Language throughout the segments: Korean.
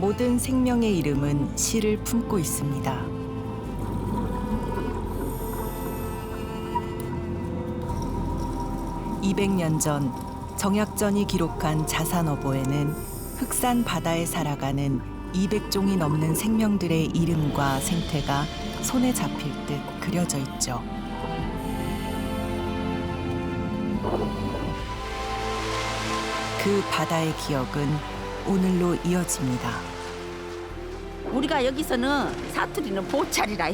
모든 생명의 이름은 시를 품고 있습니다. (200년) 전 정약전이 기록한 자산어보에는 흑산 바다에 살아가는 200종이 넘는 생명들의 이름과 생태가 손에 잡힐 듯 그려져 있죠. 그 바다의 기억은 오늘로 이어집니다. 우리가 여기서는 사투리는 보찰이라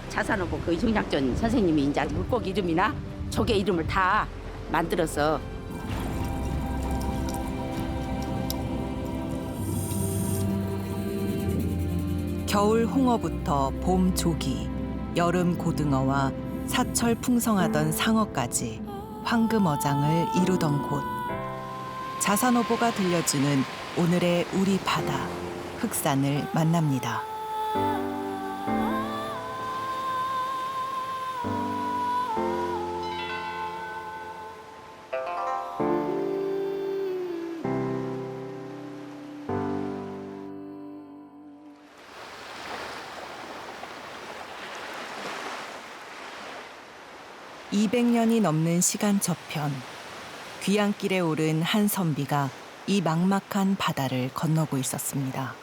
자산어보 그 정약전 선생님이 이제 물고기 이름이나 조개 이름을 다 만들어서 겨울 홍어부터 봄 조기, 여름 고등어와 사철 풍성하던 상어까지 황금어장을 이루던 곳. 자산어보가 들려주는 오늘의 우리 바다, 흑산을 만납니다. (200년이) 넘는 시간 저편, 귀향길에 오른 한 선비가 이 막막한 바다를 건너고 있었습니다.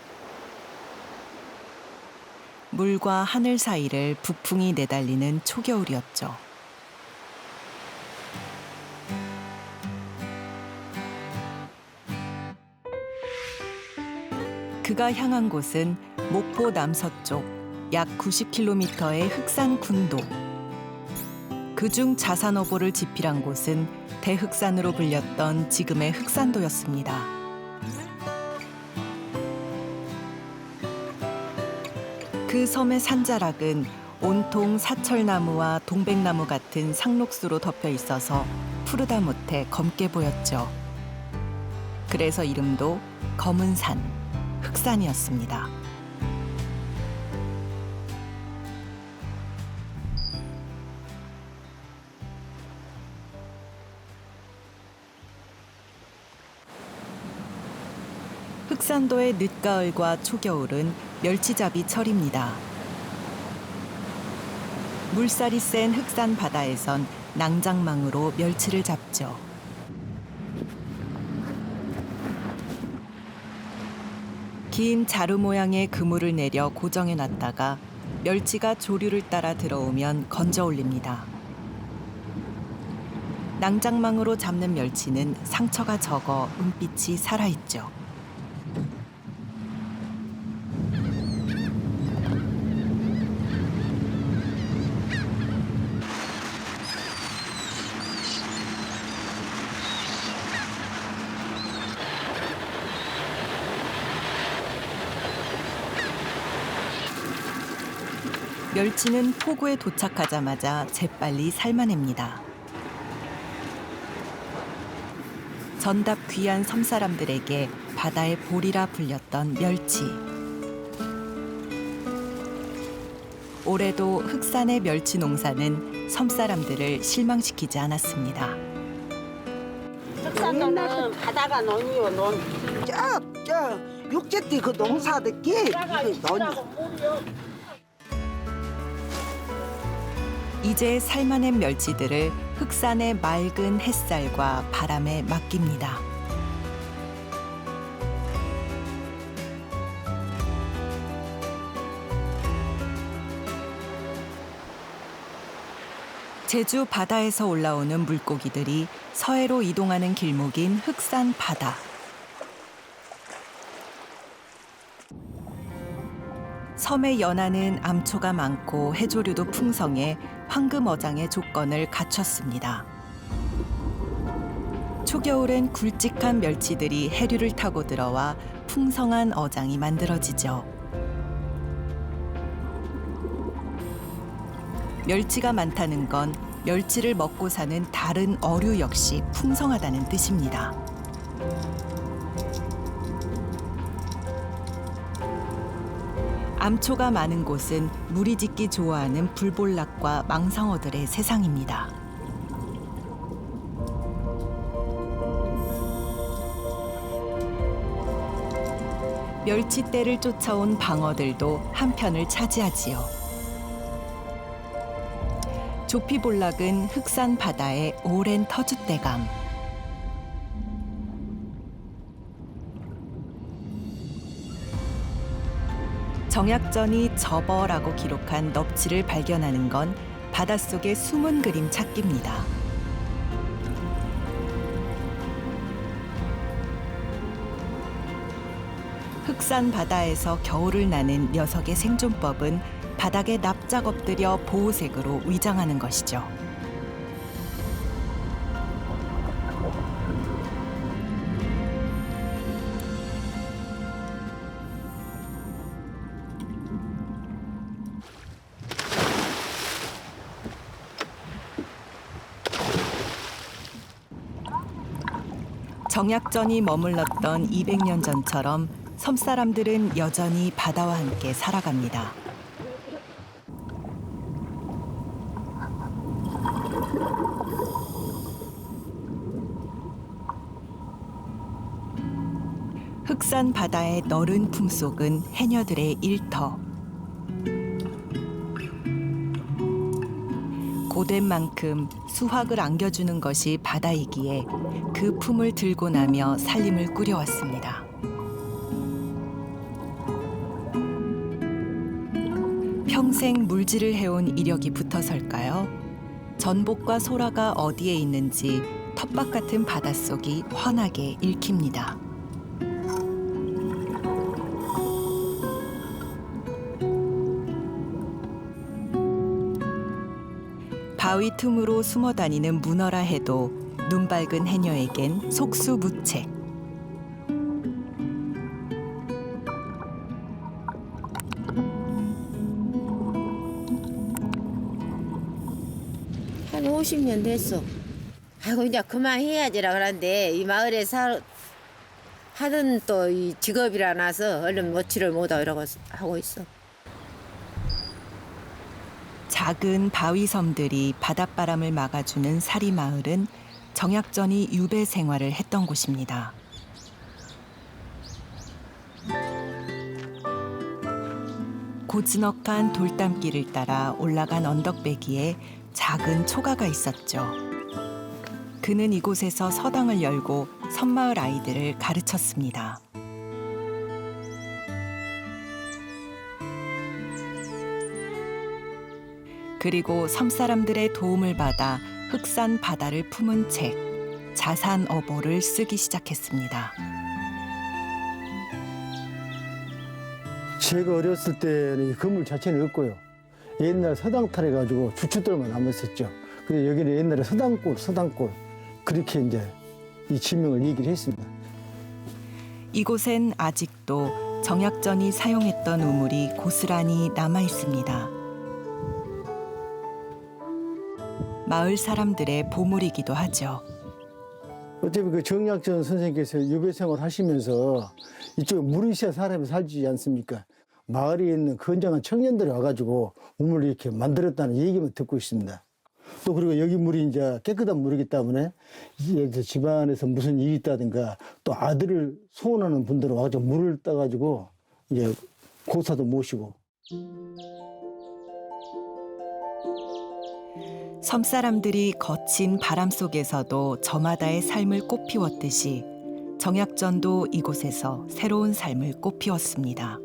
물과 하늘 사이를 북풍이 내달리는 초겨울이었죠. 그가 향한 곳은 목포 남서쪽 약 90km의 흑산 군도. 그중 자산어보를 지필한 곳은 대흑산으로 불렸던 지금의 흑산도였습니다. 그 섬의 산자락은 온통 사철나무와 동백나무 같은 상록수로 덮여 있어서 푸르다 못해 검게 보였죠. 그래서 이름도 검은 산, 흑산이었습니다. 흑산도의 늦가을과 초겨울은 멸치잡이 철입니다. 물살이 센 흑산 바다에선 낭장망으로 멸치를 잡죠. 긴 자루 모양의 그물을 내려 고정해 놨다가 멸치가 조류를 따라 들어오면 건져 올립니다. 낭장망으로 잡는 멸치는 상처가 적어 은빛이 살아있죠. 멸치는 포구에 도착하자마자 재빨리 삶아냅니다. 전답 귀한 섬사람들에게 바다의 볼이라 불렸던 멸치. 올해도 흑산의 멸치 농사는 섬사람들을 실망시키지 않았습니다. 흑산도는 바다가 논이요, 논. 저 육제띠 그 농사듣기 이거 논이. 이제 삶아낸 멸치들을 흑산의 맑은 햇살과 바람에 맡깁니다. 제주 바다에서 올라오는 물고기들이 서해로 이동하는 길목인 흑산 바다. 섬의 연안은 암초가 많고 해조류도 풍성해 황금어장의 조건을 갖췄습니다. 초겨울엔 굵직한 멸치들이 해류를 타고 들어와 풍성한 어장이 만들어지죠. 멸치가 많다는 건 멸치를 먹고 사는 다른 어류 역시 풍성하다는 뜻입니다. 암초가 많은 곳은 무리 짓기 좋아하는 불볼락과 망상어들의 세상입니다. 멸치떼를 쫓아온 방어들도 한 편을 차지하지요. 조피볼락은 흑산 바다의 오랜 터줏대감. 정약전이 접어라고 기록한 넙치를 발견하는 건 바닷속의 숨은 그림 찾기입니다. 흑산 바다에서 겨울을 나는 녀석의 생존법은 바닥에 납작 엎드려 보호색으로 위장하는 것이죠. 정약전이 머물렀던 200년 전처럼 섬사람들은 여전히 바다와 함께 살아갑니다. 흑산 바다의 너른 품속은 해녀들의 일터. 고된 만큼 수확을 안겨주는 것이 바다이기에 그 품을 들고 나며 살림을 꾸려왔습니다. 평생 물질을 해온 이력이 붙어설까요? 전복과 소라가 어디에 있는지 텃밭 같은 바닷속이 훤하게 읽힙니다. 바위 틈으로 숨어 다니는 문어라 해도 눈 밝은 해녀에겐 속수무책. 한 50년 됐어. 아이고 이제 그만해야지라 그러는데 이 마을에 하던 또 이 직업이라 나서 얼른 멋지를 못하고 이러고 하고 있어. 작은 바위 섬들이 바닷바람을 막아주는 사리마을은 정약전이 유배 생활을 했던 곳입니다. 고즈넉한 돌담길을 따라 올라간 언덕배기에 작은 초가가 있었죠. 그는 이곳에서 서당을 열고 섬마을 아이들을 가르쳤습니다. 그리고 섬사람들의 도움을 받아 흑산 바다를 품은 책, 자산어보를 쓰기 시작했습니다. 제가 어렸을 때는 이 건물 자체는 없고요. 옛날 서당탈 해가지고 주춧돌만 남았었죠. 그래서 여기는 옛날에 서당골 그렇게 이제 이 지명을 얘기를 했습니다. 이곳엔 아직도 정약전이 사용했던 우물이 고스란히 남아 있습니다. 마을 사람들의 보물이기도 하죠. 어차피 그 정약전 선생님께서 유배 생활 하시면서 이쪽에 물이 있어야 사람이 살지 않습니까? 마을에 있는 건장한 청년들이 와가지고 우물을 이렇게 만들었다는 얘기만 듣고 있습니다. 또 그리고 여기 물이 이제 깨끗한 물이기 때문에 이제 집안에서 무슨 일이 있다든가 또 아들을 소원하는 분들은 와가지고 물을 따가지고 이제 고사도 모시고. 섬사람들이 거친 바람 속에서도 저마다의 삶을 꽃피웠듯이 정약전도 이곳에서 새로운 삶을 꽃피웠습니다.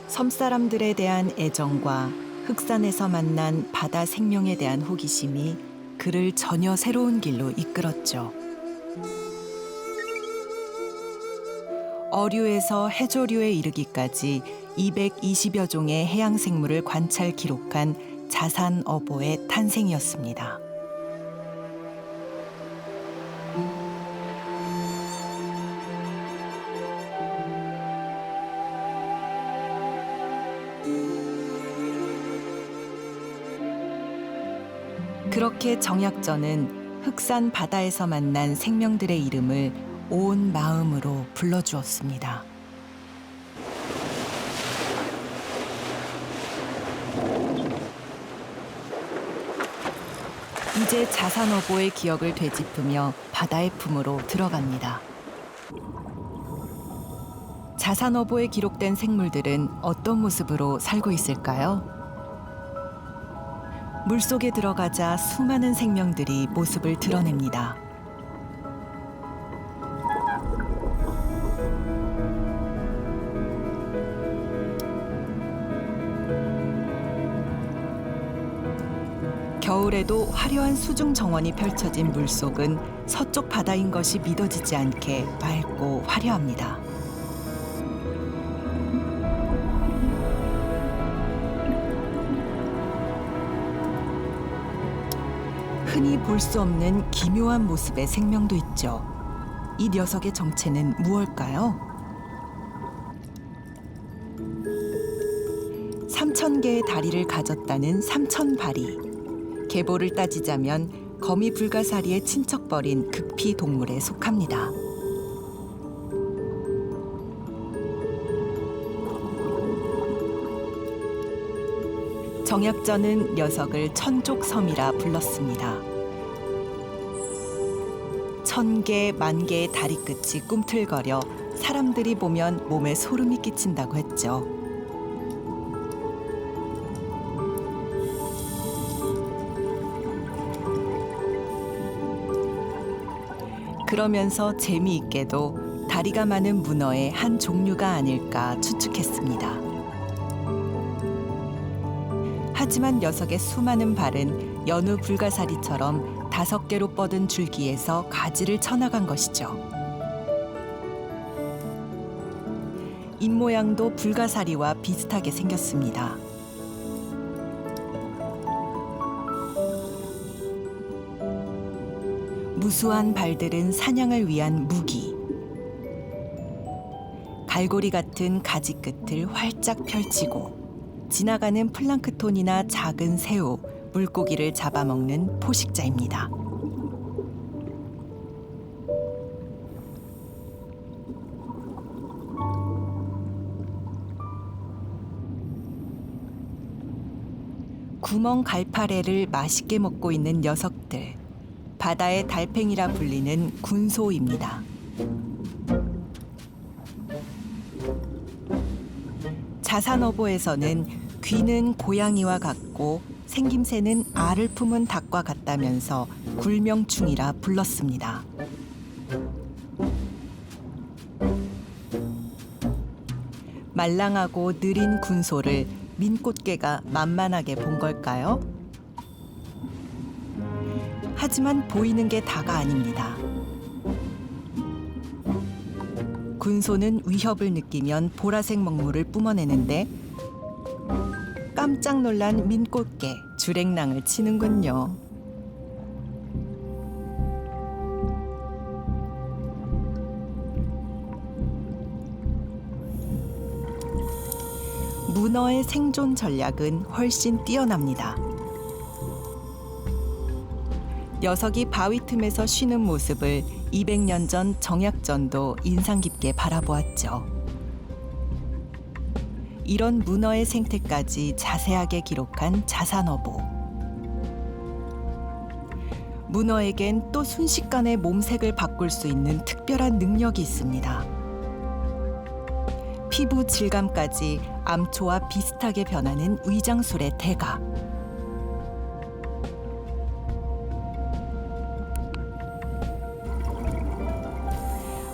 섬사람들에 대한 애정과 흑산에서 만난 바다 생명에 대한 호기심이 그를 전혀 새로운 길로 이끌었죠. 어류에서 해조류에 이르기까지 220여 종의 해양 생물을 관찰 기록한 자산어보의 탄생이었습니다. 그렇게 정약전은 흑산 바다에서 만난 생명들의 이름을 온 마음으로 불러주었습니다. 이제 자산어보의 기억을 되짚으며 바다의 품으로 들어갑니다. 자산어보에 기록된 생물들은 어떤 모습으로 살고 있을까요? 물속에 들어가자 수많은 생명들이 모습을 드러냅니다. 겨울에도 화려한 수중 정원이 펼쳐진 물속은 서쪽 바다인 것이 믿어지지 않게 맑고 화려합니다. 흔히 볼 수 없는 기묘한 모습의 생명도 있죠. 이 녀석의 정체는 무엇일까요? 3,000개의 다리를 가졌다는 삼천바리. 계보를 따지자면 거미 불가사리의 친척벌인 극피 동물에 속합니다. 정약전은 녀석을 천족섬이라 불렀습니다. 1,000개, 10,000개의 다리 끝이 꿈틀거려 사람들이 보면 몸에 소름이 끼친다고 했죠. 그러면서 재미있게도 다리가 많은 문어의 한 종류가 아닐까 추측했습니다. 하지만 녀석의 수많은 발은 여느 불가사리처럼 5개로 뻗은 줄기에서 가지를 쳐나간 것이죠. 입모양도 불가사리와 비슷하게 생겼습니다. 무수한 발들은 사냥을 위한 무기. 갈고리 같은 가지 끝을 활짝 펼치고 지나가는 플랑크톤이나 작은 새우, 물고기를 잡아먹는 포식자입니다. 구멍 갈파래를 맛있게 먹고 있는 녀석들. 바다의 달팽이라 불리는 군소입니다. 자산어보에서는 귀는 고양이와 같고 생김새는 알을 품은 닭과 같다면서 굴명충이라 불렀습니다. 말랑하고 느린 군소를 민꽃게가 만만하게 본 걸까요? 하지만 보이는 게 다가 아닙니다. 군소는 위협을 느끼면 보라색 먹물을 뿜어내는데 깜짝 놀란 민꽃게 주랭랑을 치는군요. 문어의 생존 전략은 훨씬 뛰어납니다. 녀석이 바위 틈에서 쉬는 모습을 200년 전 정약전도 인상 깊게 바라보았죠. 이런 문어의 생태까지 자세하게 기록한 자산어보. 문어에겐 또 순식간에 몸색을 바꿀 수 있는 특별한 능력이 있습니다. 피부 질감까지 암초와 비슷하게 변하는 위장술의 대가.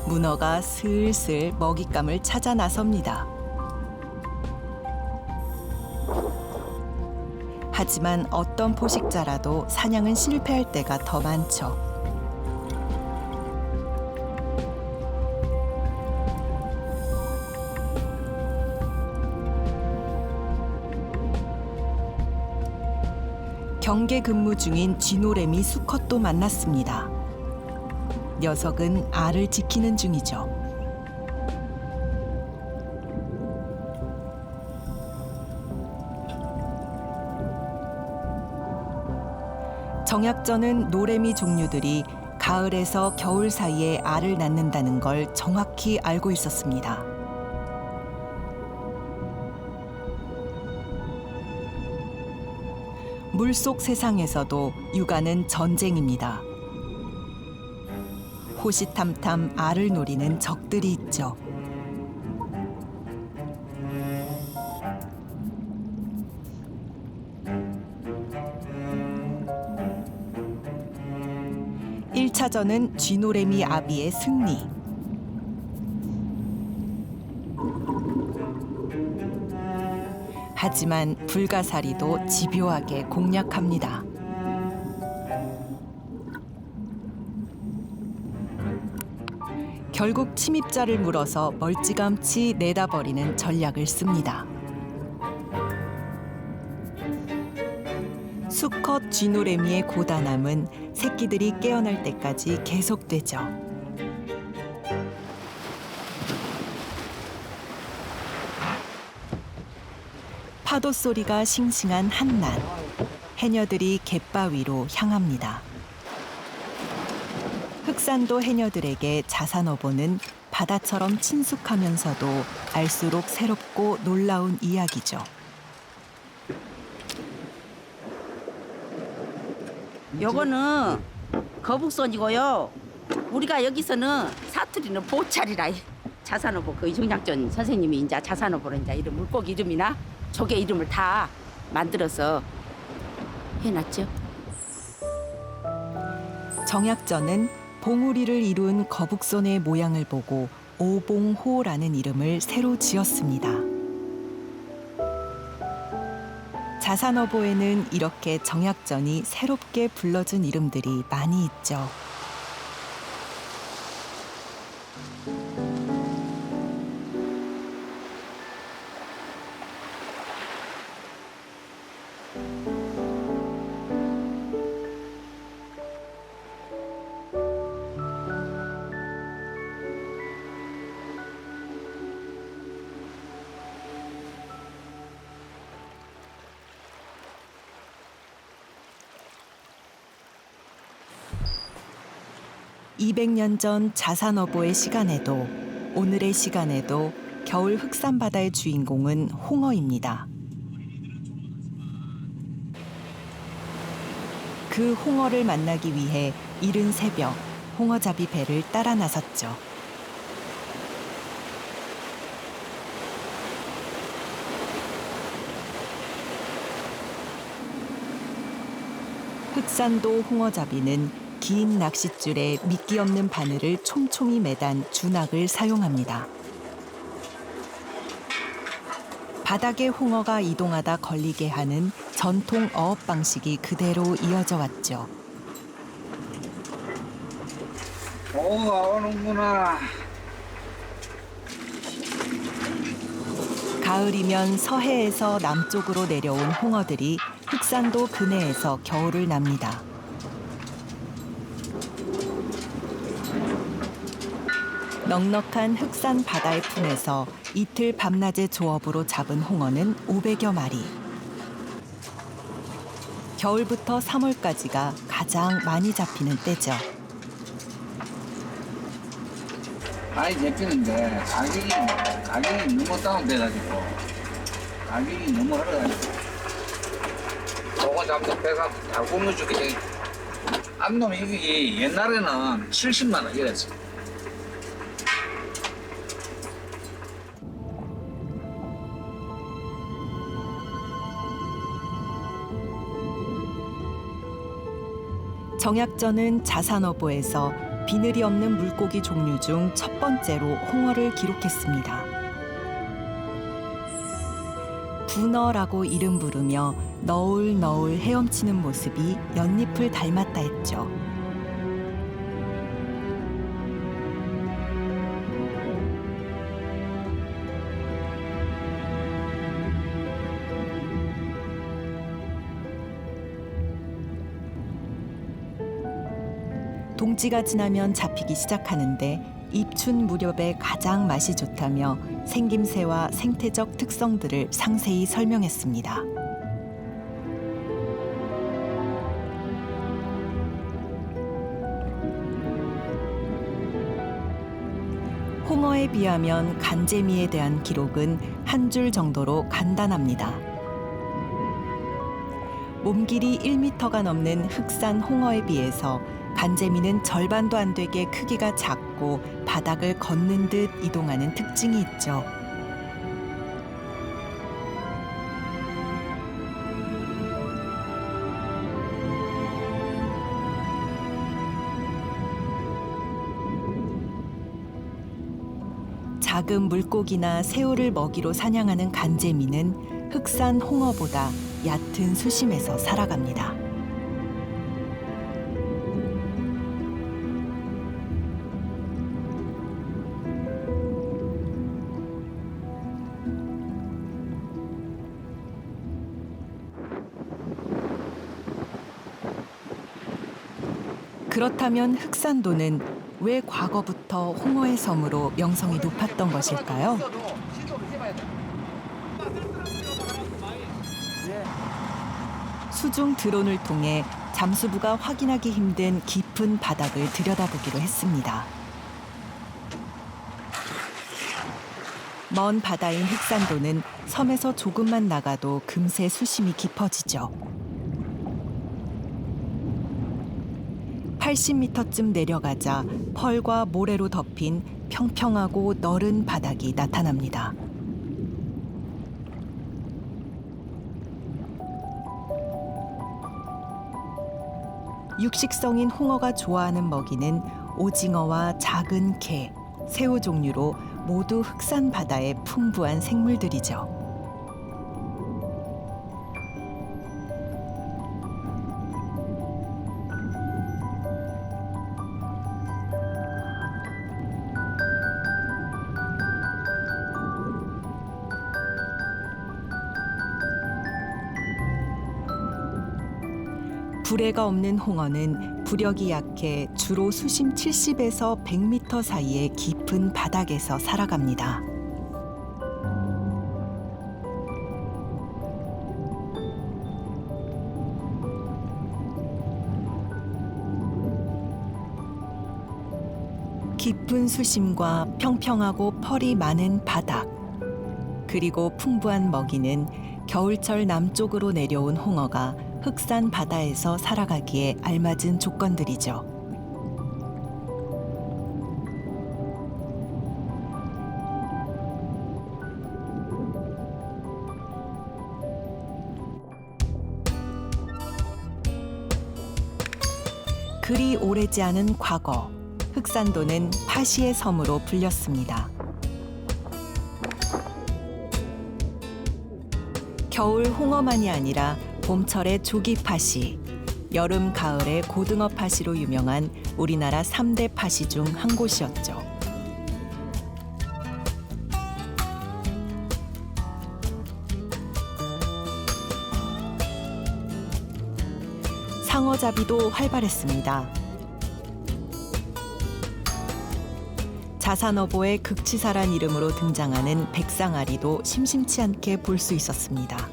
문어가 슬슬 먹잇감을 찾아 나섭니다. 하지만 어떤 포식자라도 사냥은 실패할 때가 더 많죠. 경계 근무 중인 쥐노래미 수컷도 만났습니다. 녀석은 알을 지키는 중이죠. 정약전은 노래미 종류들이 가을에서 겨울 사이에 알을 낳는다는 걸 정확히 알고 있었습니다. 물속 세상에서도 육아는 전쟁입니다. 호시탐탐 알을 노리는 적들이 있죠. 일차전은 쥐노래미 아비의 승리. 하지만 불가사리도 집요하게 공략합니다. 결국 침입자를 물어서 멀찌감치 내다버리는 전략을 씁니다. 수컷 쥐노래미의 고단함은 새끼들이 깨어날 때까지 계속되죠. 파도 소리가 싱싱한 한낮, 해녀들이 갯바위로 향합니다. 흑산도 해녀들에게 자산어보는 바다처럼 친숙하면서도 알수록 새롭고 놀라운 이야기죠. 요거는 거북선이고요. 우리가 여기서는 사투리는 보찰이라. 자산어보 그 정약전 선생님이 이제 자산어보로 이제 이름 물고기 이름이나 조개 이름을 다 만들어서 해놨죠. 정약전은 봉우리를 이룬 거북선의 모양을 보고 오봉호라는 이름을 새로 지었습니다. 자산어보에는 이렇게 정약전이 새롭게 불러준 이름들이 많이 있죠. (200년) 전 자산어보의 시간에도 오늘의 시간에도 겨울 흑산바다의 주인공은 홍어입니다. 그 홍어를 만나기 위해 이른 새벽 홍어잡이 배를 따라 나섰죠. 흑산도 홍어잡이는 긴 낚싯줄에 미끼 없는 바늘을 촘촘히 매단 주낙을 사용합니다. 바닥에 홍어가 이동하다 걸리게 하는 전통 어업 방식이 그대로 이어져 왔죠. 홍어가 오는구나. 가을이면 서해에서 남쪽으로 내려온 홍어들이 흑산도 근해에서 겨울을 납니다. 넉넉한 흑산 바다의 품에서 이틀 밤낮의 조업으로 잡은 홍어는 500여 마리. 겨울부터 3월까지가 가장 많이 잡히는 때죠. 많이 잡히는데 가격이 너무 다운돼가지고 가격이 너무 흘러가지고 홍어 잡는 배가 다 굶어주게 암놈 이게 옛날에는 70만 원 이랬어. 정약전은 자산어보에서 비늘이 없는 물고기 종류 중 첫 번째로 홍어를 기록했습니다. 분어라고 이름 부르며 너울너울 헤엄치는 모습이 연잎을 닮았다 했죠. 동지가 지나면 잡히기 시작하는데 입춘 무렵에 가장 맛이 좋다며 생김새와 생태적 특성들을 상세히 설명했습니다. 홍어에 비하면 간재미에 대한 기록은 한 줄 정도로 간단합니다. 몸길이 1m가 넘는 흑산 홍어에 비해서 간재미는 절반도 안 되게 크기가 작고 바닥을 걷는 듯 이동하는 특징이 있죠. 작은 물고기나 새우를 먹이로 사냥하는 간재미는 흑산 홍어보다 얕은 수심에서 살아갑니다. 그렇다면 흑산도는 왜 과거부터 홍어의 섬으로 명성이 높았던 것일까요? 수중 드론을 통해 잠수부가 확인하기 힘든 깊은 바닥을 들여다보기로 했습니다. 먼 바다인 흑산도는 섬에서 조금만 나가도 금세 수심이 깊어지죠. 80m쯤 내려가자 펄과 모래로 덮인 평평하고 너른 바닥이 나타납니다. 육식성인 홍어가 좋아하는 먹이는 오징어와 작은 게, 새우 종류로 모두 흑산 바다의 풍부한 생물들이죠. 불에가 없는 홍어는 부력이 약해 주로 수심 70에서 100m 사이의 깊은 바닥에서 살아갑니다. 깊은 수심과 평평하고 펄이 많은 바닥, 그리고 풍부한 먹이는 겨울철 남쪽으로 내려온 홍어가 흑산 바다에서 살아가기에 알맞은 조건들이죠. 그리 오래지 않은 과거, 흑산도는 파시의 섬으로 불렸습니다. 겨울 홍어만이 아니라 봄철의 조기 파시, 여름 가을의 고등어 파시로 유명한 우리나라 3대 파시 중 한 곳이었죠. 상어잡이도 활발했습니다. 자산어보의 극치사란 이름으로 등장하는 백상아리도 심심치 않게 볼 수 있었습니다.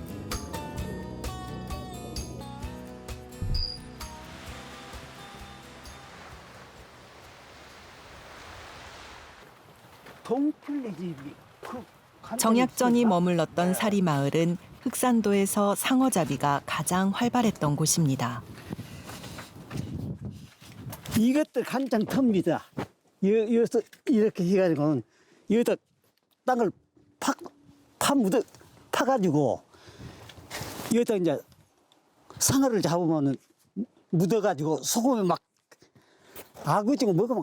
정약전이 머물렀던 사리마을은 흑산도에서 상어잡이가 가장 활발했던 곳입니다. 이것도 간장 텁니다. 여기서 이렇게 해가지고 여기다 땅을 파가지고 여기다 이제 상어를 잡으면 묻어가지고 소금에 막 아구찜을 먹으면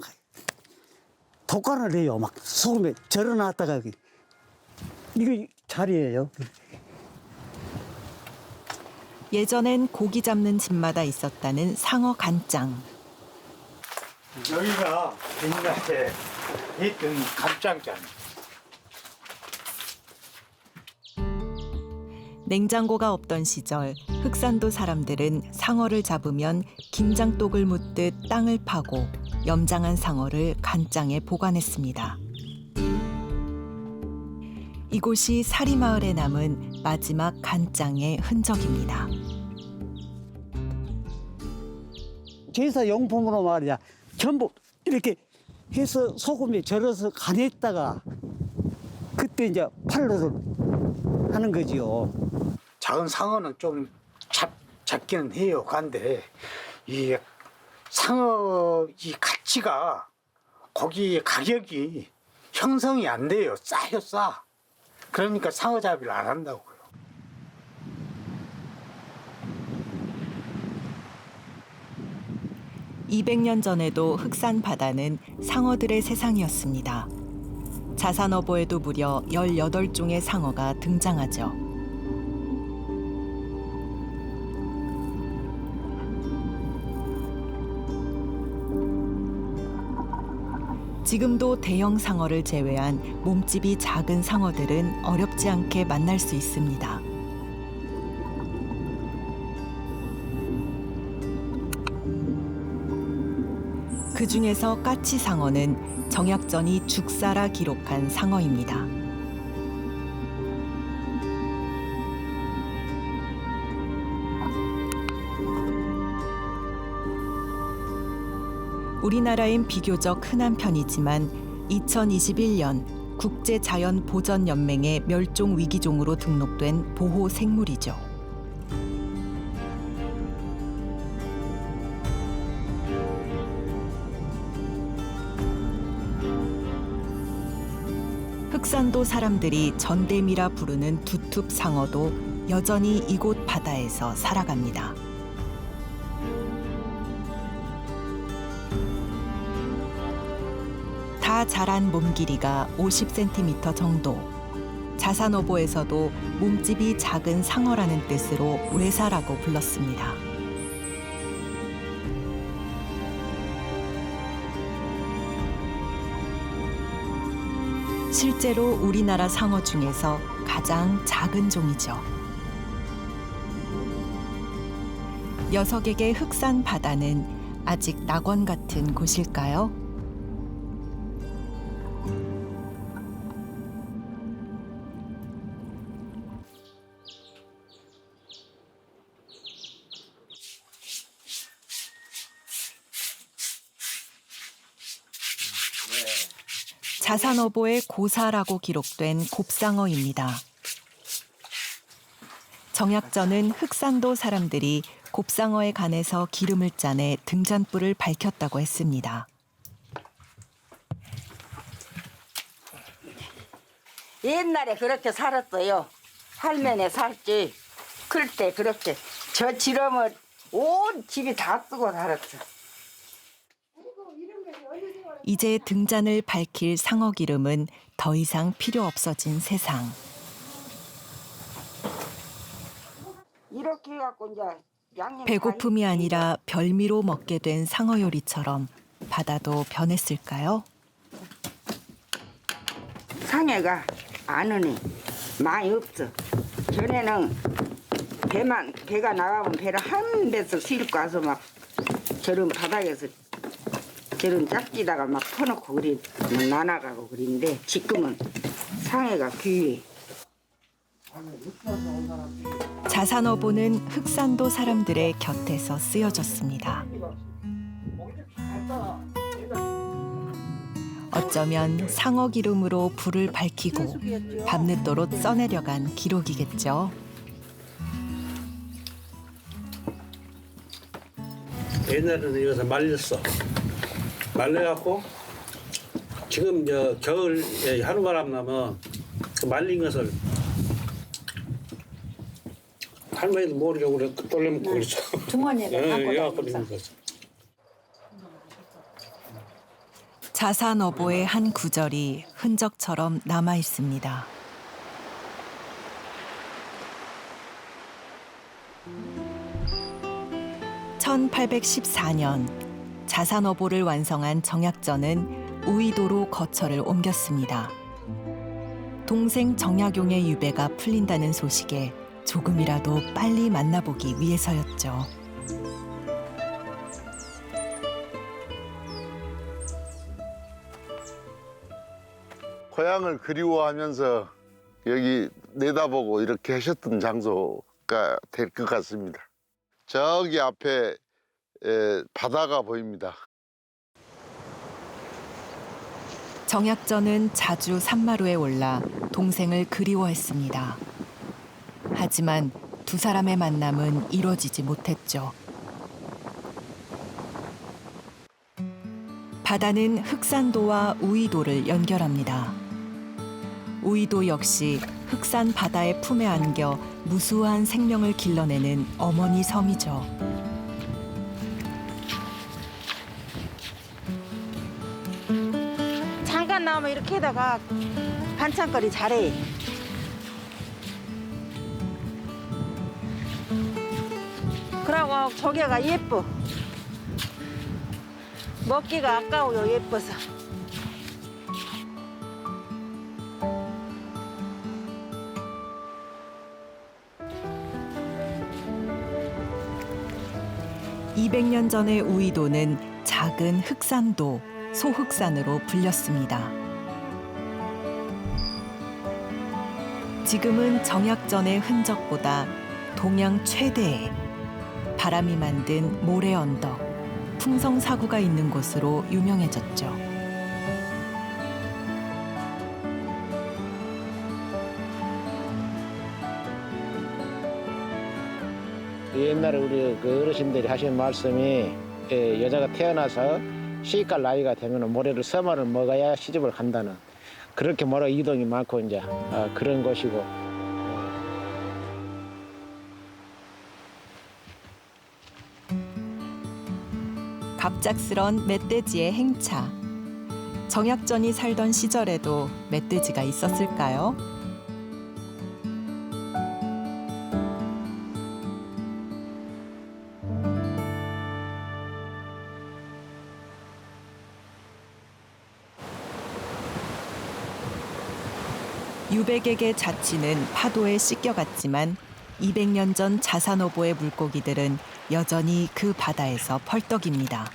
독간을 해요. 막 소금에 절여놨다가 이거 자리예요. 예전엔 고기 잡는 집마다 있었다는 상어 간장. 여기가 옛날에 있던 간장장. 냉장고가 없던 시절 흑산도 사람들은 상어를 잡으면 김장독을 묻듯 땅을 파고 염장한 상어를 간장에 보관했습니다. 이곳이 사리마을에 남은 마지막 간장의 흔적입니다. 제사 용품으로 말이야. 전부 이렇게 해서 소금에 절여서 간했다가 그때 이제 팔로를 하는 거지요. 작은 상어는 좀 잡기는 해요. 간데 이 상어 이 가치가 거기 가격이 형성이 안 돼요. 싸요, 싸. 그러니까 상어 잡이를 안 한다고요. (200년) 전에도 흑산 바다는 상어들의 세상이었습니다. 자산어보에도 무려 18종의 상어가 등장하죠. 지금도 대형 상어를 제외한 몸집이 작은 상어들은 어렵지 않게 만날 수 있습니다. 그 중에서 까치상어는 정약전이 죽사라 기록한 상어입니다. 우리나라엔 비교적 흔한 편이지만 2021년 국제자연보전연맹의 멸종위기종으로 등록된 보호생물이죠. 흑산도 사람들이 전댐이라 부르는 두툭상어도 여전히 이곳 바다에서 살아갑니다. 다 자란 몸 길이가 50cm 정도. 자산어보에서도 몸집이 작은 상어라는 뜻으로 외사라고 불렀습니다. 실제로 우리나라 상어 중에서 가장 작은 종이죠. 녀석에게 흑산 바다는 아직 낙원 같은 곳일까요? 자산어보의 고사라고 기록된 곱상어입니다. 정약전은 흑산도 사람들이 곱상어의 간에서 기름을 짜내 등잔불을 밝혔다고 했습니다. 옛날에 그렇게 살았어요. 할매네 살지. 클 때 그렇게 저 지름을 온 집이 다 쓰고 살았어. 이제 등잔을 밝힐 상어 기름은 더 이상 필요 없어진 세상. 이렇게 해갖고 이제 양념 배고픔이 아니라 별미로 먹게 된 상어 요리처럼 바다도 변했을까요? 상해가 안 오네. 많이 없어. 전에는 배가 나가면 배를 한 배씩 싣고 와서 막 저런 바닥에서 저런 짝지다가 막 퍼놓고 그러면 나나가고 그랬는데 지금은 상해가 귀해. 자산어보는 흑산도 사람들의 곁에서 쓰여졌습니다. 어쩌면 상어 기름으로 불을 밝히고 밤늦도록 써내려간 기록이겠죠. 옛날에는 이것을 말렸어. 말려갖고 지금 저 겨울에 하루바람 나면 그 말린 것을 할머니도 모르려고 그래 돌려먹고 그랬죠. 주머니에 갖고 다니는 거죠. 자산어보의 한 구절이 흔적처럼 남아 있습니다. (1814년) 자산어보를 완성한 정약전은 우이도로 거처를 옮겼습니다. 동생 정약용의 유배가 풀린다는 소식에 조금이라도 빨리 만나보기 위해서였죠. 고향을 그리워하면서 여기 내다보고 이렇게 하셨던 장소가 될 것 같습니다. 저기 앞에 바다가 보입니다. 정약전은 자주 산마루에 올라 동생을 그리워했습니다. 하지만 두 사람의 만남은 이뤄지지 못했죠. 바다는 흑산도와 우이도를 연결합니다. 우이도 역시 흑산 바다의 품에 안겨 무수한 생명을 길러내는 어머니 섬이죠. 잠깐 나오면 이렇게 해다가 반찬거리 잘해. 그러고 조개가 예뻐. 먹기가 아까워요, 예뻐서. (200년) 전의 우이도는 작은 흑산도, 소흑산으로 불렸습니다. 지금은 정약전의 흔적보다 동양 최대의 바람이 만든 모래 언덕, 풍성사구가 있는 곳으로 유명해졌죠. 옛날에 우리 그 어르신들이 하신 말씀이 여자가 태어나서 시집갈 나이가 되면 모래를 서만을 먹어야 시집을 간다는 그렇게 모래 이동이 많고 이제 그런 것이고. 갑작스런 멧돼지의 행차. 정약전이 살던 시절에도 멧돼지가 있었을까요? 유백에게 자치는 파도에 씻겨갔지만 200년 전 자산어보의 물고기들은 여전히 그 바다에서 펄떡입니다.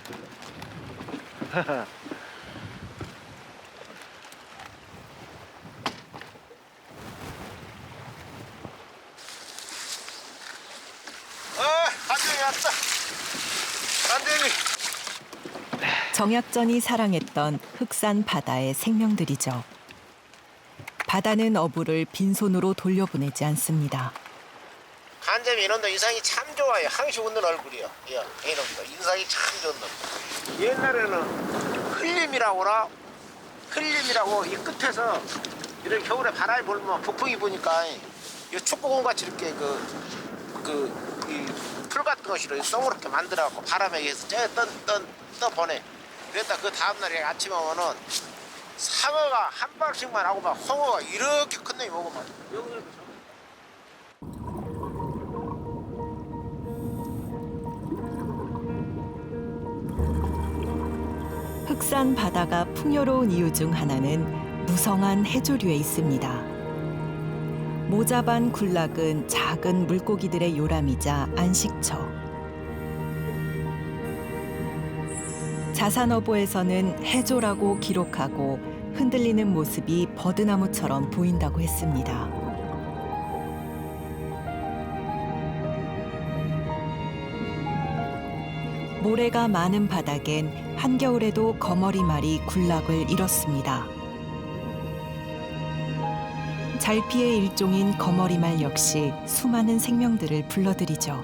안전이 왔다. 안전이. 정약전이 사랑했던 흑산 바다의 생명들이죠. 바다는 어부를 빈손으로 돌려보내지 않습니다. 간점이 이놈도 인상이 참 좋아요. 항시 웃는 얼굴이요. 이놈도 인상이 참 좋은 놈. 옛날에는 흘림이라고나 흘림이라고 이 끝에서 이런 겨울에 바람이 불면 북풍이 부니까 이 축구공 같이 이렇게 풀 같은 것으로 동그랗게 만들어갖고 바람에 의해서 떠 보내. 그랬다 그 다음날에 아침에 오면은 상어가 한 발씩만 하고 막 홍어가 이렇게 큰 놈이 먹으면 흑산 바다가 풍요로운 이유 중 하나는 무성한 해조류에 있습니다. 모자반 군락은 작은 물고기들의 요람이자 안식처. 자산어보에서는 해조라고 기록하고 흔들리는 모습이 버드나무처럼 보인다고 했습니다. 모래가 많은 바닥엔 한겨울에도 거머리말이 군락을 이뤘습니다. 잘피의 일종인 거머리말 역시 수많은 생명들을 불러들이죠.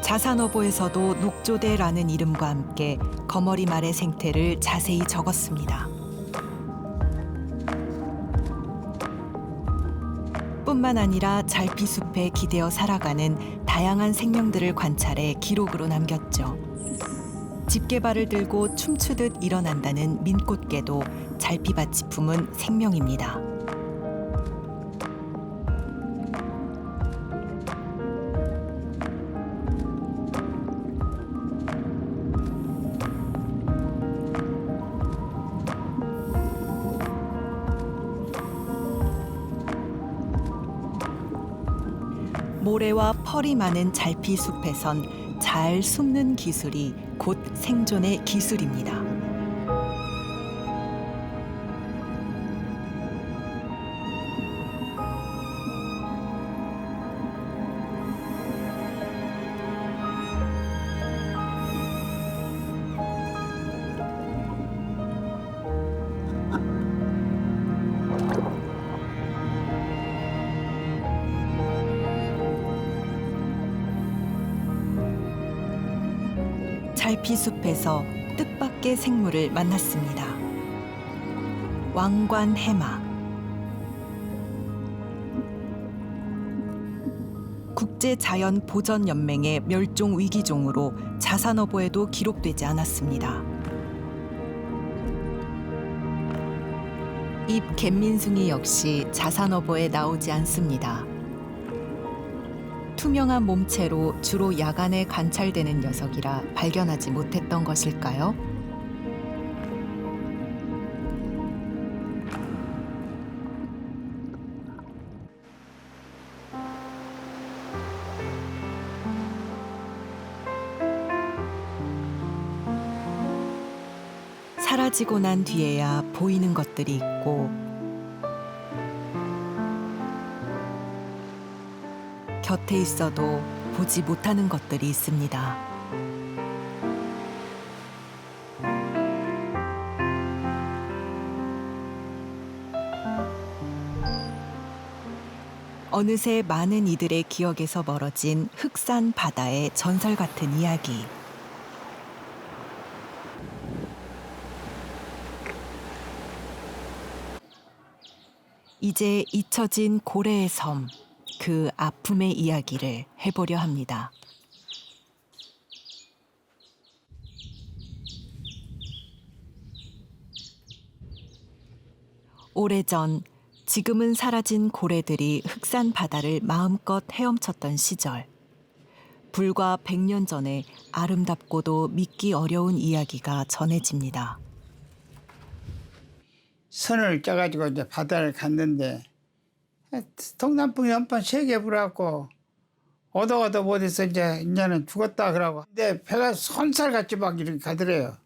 자산어보에서도 녹조대라는 이름과 함께 거머리말의 생태를 자세히 적었습니다. 뿐만 아니라 잘피숲에 기대어 살아가는 다양한 생명들을 관찰해 기록으로 남겼죠. 집게발을 들고 춤추듯 일어난다는 민꽃게도 잘피밭이 품은 생명입니다. 모래와 펄이 많은 잘피 숲에선 잘 숨는 기술이 곧 생존의 기술입니다. 잘피숲에서 뜻밖의 생물을 만났습니다. 왕관 해마. 국제자연보전연맹의 멸종 위기종으로 자산어보에도 기록되지 않았습니다. 잎 갯민숭이 역시 자산어보에 나오지 않습니다. 투명한 몸체로 주로 야간에 관찰되는 녀석이라 발견하지 못했던 것일까요? 사라지고 난 뒤에야 보이는 것들이 있고 곁에 있어도 보지 못하는 것들이 있습니다. 어느새 많은 이들의 기억에서 멀어진 흑산 바다의 전설 같은 이야기. 이제 잊혀진 고래의 섬, 그 아픔의 이야기를 해보려 합니다. 오래전 지금은 사라진 고래들이 흑산 바다를 마음껏 헤엄쳤던 시절. 불과 100년 전에 아름답고도 믿기 어려운 이야기가 전해집니다. 선을 쪄가지고 이제 바다를 갔는데 동남풍이 한번 세게 불어갖고 오도 못해서 이제는 죽었다 그러고. 근데 배가 손살같이 막 이렇게 가더래요.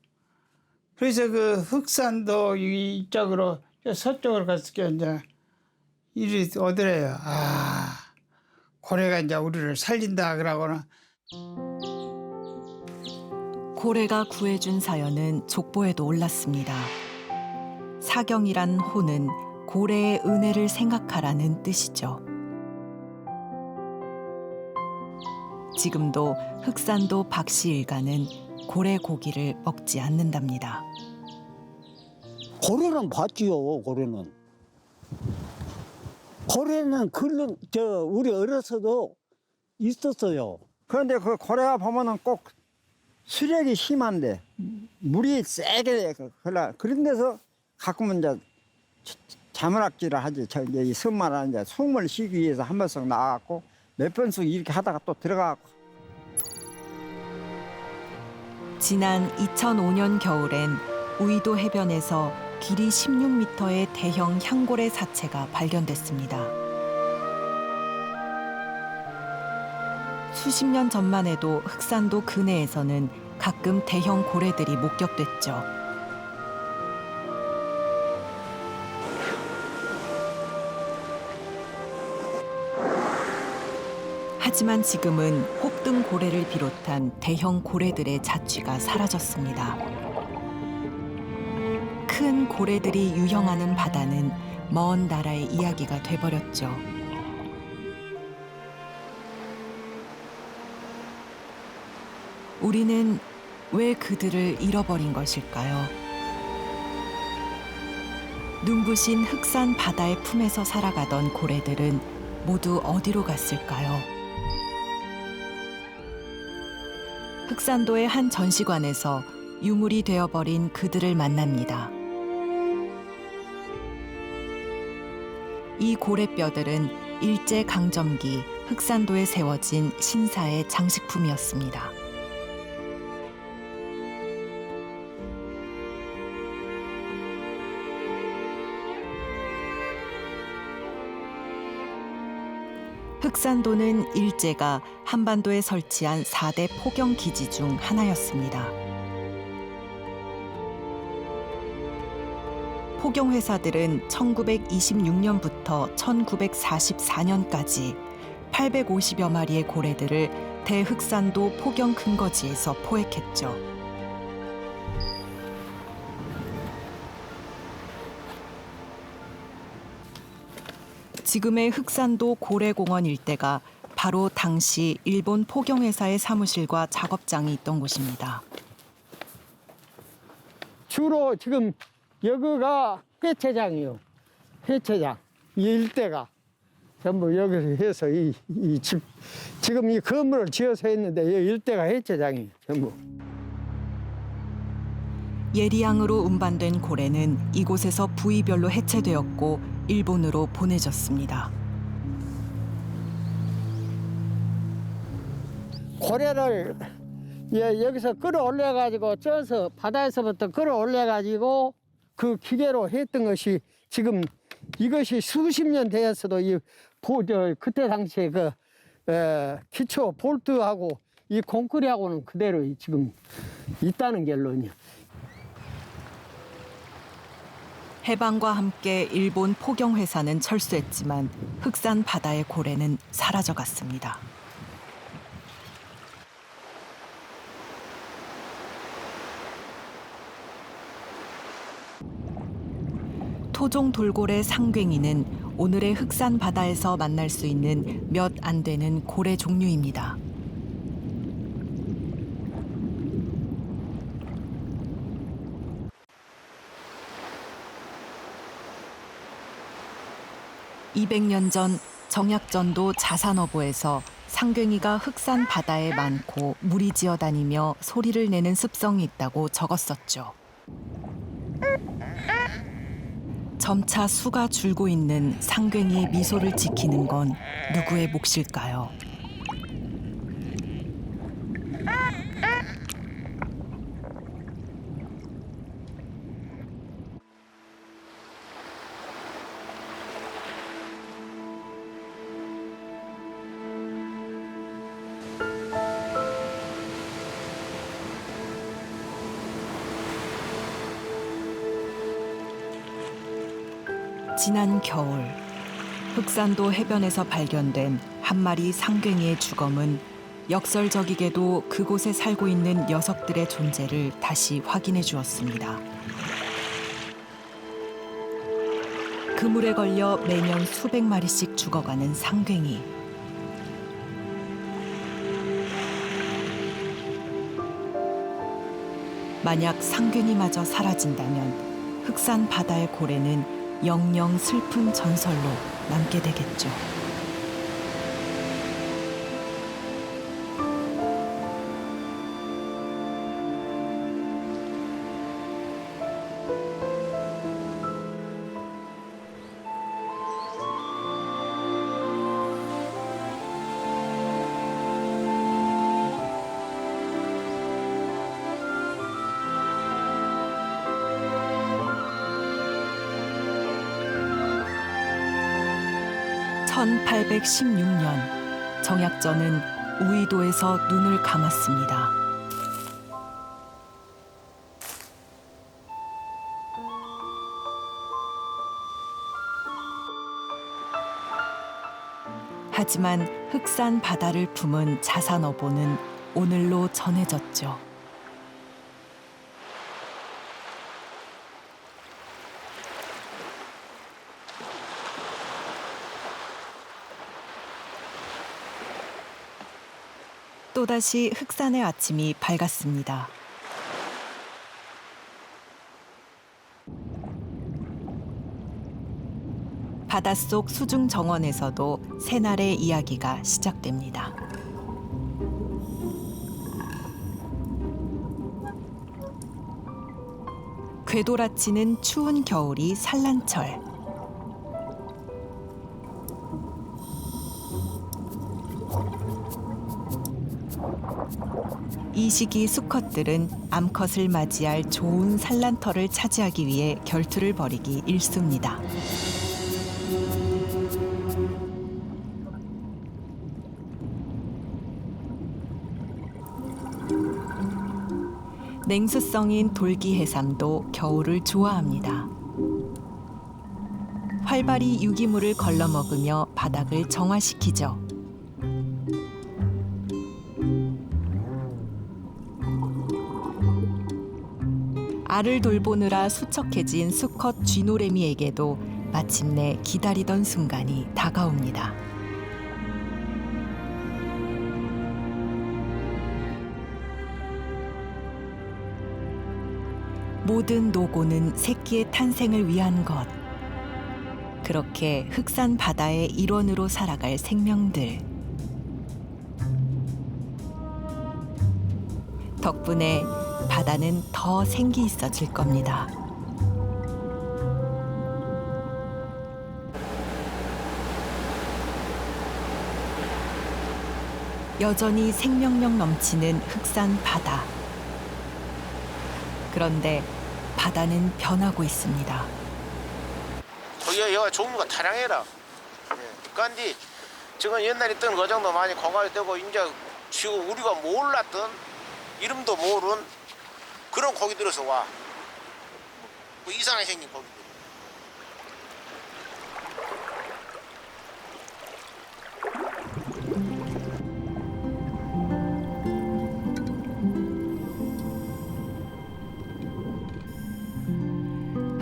그래서 그 흑산도 이쪽으로 서쪽으로 갔을 때 이제 일이 오더래요. 아, 고래가 이제 우리를 살린다 그러고는. 고래가 구해준 사연은 족보에도 올랐습니다. 사경이란 호는 고래의 은혜를 생각하라는 뜻이죠. 지금도 흑산도 박씨 일가는 고래 고기를 먹지 않는답니다. 고래는 봤지요. 고래는 우리 어려서도 있었어요. 그런데 그 고래가 보면은 꼭 수력이 심한데 물이 세게 흘러. 그런 데서 가끔은 이제 자문악질을 하지. 이제 이 섬만은 이제 숨을 쉬기 위해서 한 번씩 나가고 몇 번씩 이렇게 하다가 또 들어가고. 지난 2005년 겨울엔 우이도 해변에서 길이 16m의 대형 향고래 사체가 발견됐습니다. 수십 년 전만 해도 흑산도 근해에서는 가끔 대형 고래들이 목격됐죠. 하지만 지금은 혹등 고래를 비롯한 대형 고래들의 자취가 사라졌습니다. 큰 고래들이 유형하는 바다는 먼 나라의 이야기가 돼버렸죠. 우리는 왜 그들을 잃어버린 것일까요? 눈부신 흑산 바다의 품에서 살아가던 고래들은 모두 어디로 갔을까요? 흑산도의 한 전시관에서 유물이 되어버린 그들을 만납니다. 이 고래뼈들은 일제강점기 흑산도에 세워진 신사의 장식품이었습니다. 흑산도는 일제가 한반도에 설치한 4대 포경 기지 중 하나였습니다. 포경 회사들은 1926년부터 1944년까지 850여 마리의 고래들을 대흑산도 포경 근거지에서 포획했죠. 지금의 흑산도 고래공원 일대가 바로 당시 일본 포경회사의 사무실과 작업장이 있던 곳입니다. 주로 지금 여기가 해체장이요. 해체장. 이 일대가 전부 여기서 해서 이 집, 지금 이 건물을 지어서 했는데 이 일대가 해체장이에요. 전부. 예리양으로 운반된 고래는 이곳에서 부위별로 해체되었고 일본으로 보내졌습니다. 고래를 여기서 끌어올려 가지고 쪄서 바다에서부터 끌어올려 가지고 그 기계로 했던 것이 지금 이것이 수십 년 되었어도 그때 당시에 그 기초 볼트하고 이 콘크리하고는 그대로 지금 있다는 결론이요. 해방과 함께 일본 포경회사는 철수했지만 흑산 바다의 고래는 사라져갔습니다. 토종 돌고래 상괭이는 오늘의 흑산 바다에서 만날 수 있는 몇 안 되는 고래 종류입니다. (200년) 전 정약전도 자산어보에서 상괭이가 흑산 바다에 많고 무리지어 다니며 소리를 내는 습성이 있다고 적었었죠. 점차 수가 줄고 있는 상괭이의 미소를 지키는 건 누구의 몫일까요? 지난 겨울 흑산도 해변에서 발견된 한 마리 상괭이의 주검은 역설적이게도 그곳에 살고 있는 녀석들의 존재를 다시 확인해 주었습니다. 그물에 걸려 매년 수백 마리씩 죽어가는 상괭이. 만약 상괭이마저 사라진다면 흑산 바다의 고래는 영영 슬픈 전설로 남게 되겠죠. (1816년) 정약전은 우이도에서 눈을 감았습니다. 하지만 흑산 바다를 품은 자산어보는 오늘로 전해졌죠. 또다시 흑산의 아침이 밝았습니다. 바닷속 수중 정원에서도 새날의 이야기가 시작됩니다. 궤도라치는 추운 겨울이 산란철. 이 시기 수컷들은 암컷을 맞이할 좋은 산란터를 차지하기 위해 결투를 벌이기 일쑤입니다. 냉수성인 돌기 해삼도 겨울을 좋아합니다. 활발히 유기물을 걸러먹으며 바닥을 정화시키죠. 알을 돌보느라 수척해진 수컷 쥐노래미에게도 마침내 기다리던 순간이 다가옵니다. 모든 노고는 새끼의 탄생을 위한 것. 그렇게 흑산 바다의 일원으로 살아갈 생명들. 덕분에 바다는 더 생기 있어질 겁니다. 여전히 생명력 넘치는 흑산 바다. 그런데 바다는 변하고 있습니다. 여기가 종류가 다양해라. 그런데 지금 옛날에 있던 그 정도 많이 공활이 되고 이제 지금 우리가 몰랐던 이름도 모른 그런 고기들에서 와. 뭐 이상하게 생긴 고기들.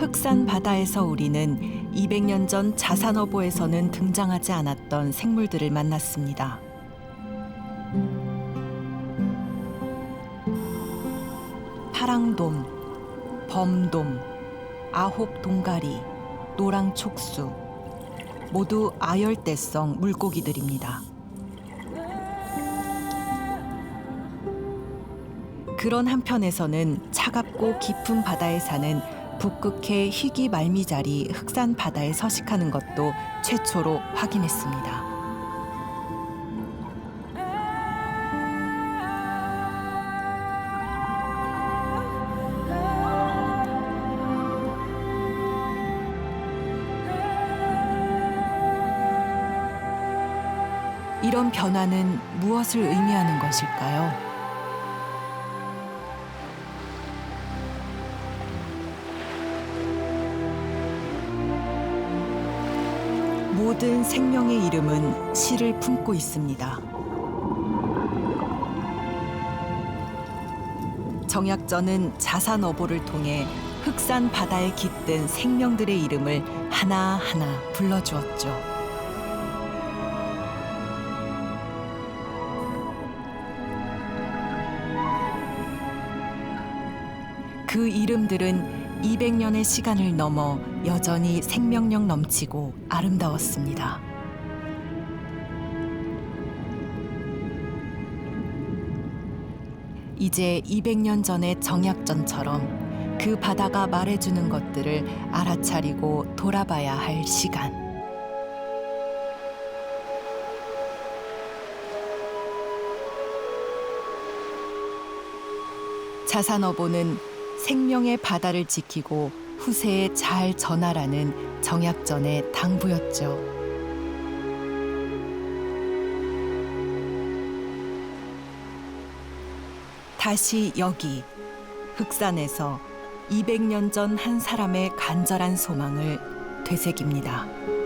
흑산 바다에서 우리는 200년 전 자산어보에서는 등장하지 않았던 생물들을 만났습니다. 파랑돔, 범돔, 아홉동가리, 노랑촉수 모두 아열대성 물고기들입니다. 그런 한편에서는 차갑고 깊은 바다에 사는 북극해 희귀 말미잘이 흑산 바다에 서식하는 것도 최초로 확인했습니다. 이런 변화는 무엇을 의미하는 것일까요? 모든 생명의 이름은 시를 품고 있습니다. 정약전은 자산어보를 통해 흑산 바다에 깃든 생명들의 이름을 하나하나 불러주었죠. 그 이름들은 200년의 시간을 넘어 여전히 생명력 넘치고 아름다웠습니다. 이제 200년 전의 정약전처럼 그 바다가 말해주는 것들을 알아차리고 돌아봐야 할 시간. 자산어보는 생명의 바다를 지키고 후세에 잘 전하라는 정약전의 당부였죠. 다시 여기 흑산에서 200년 전 한 사람의 간절한 소망을 되새깁니다.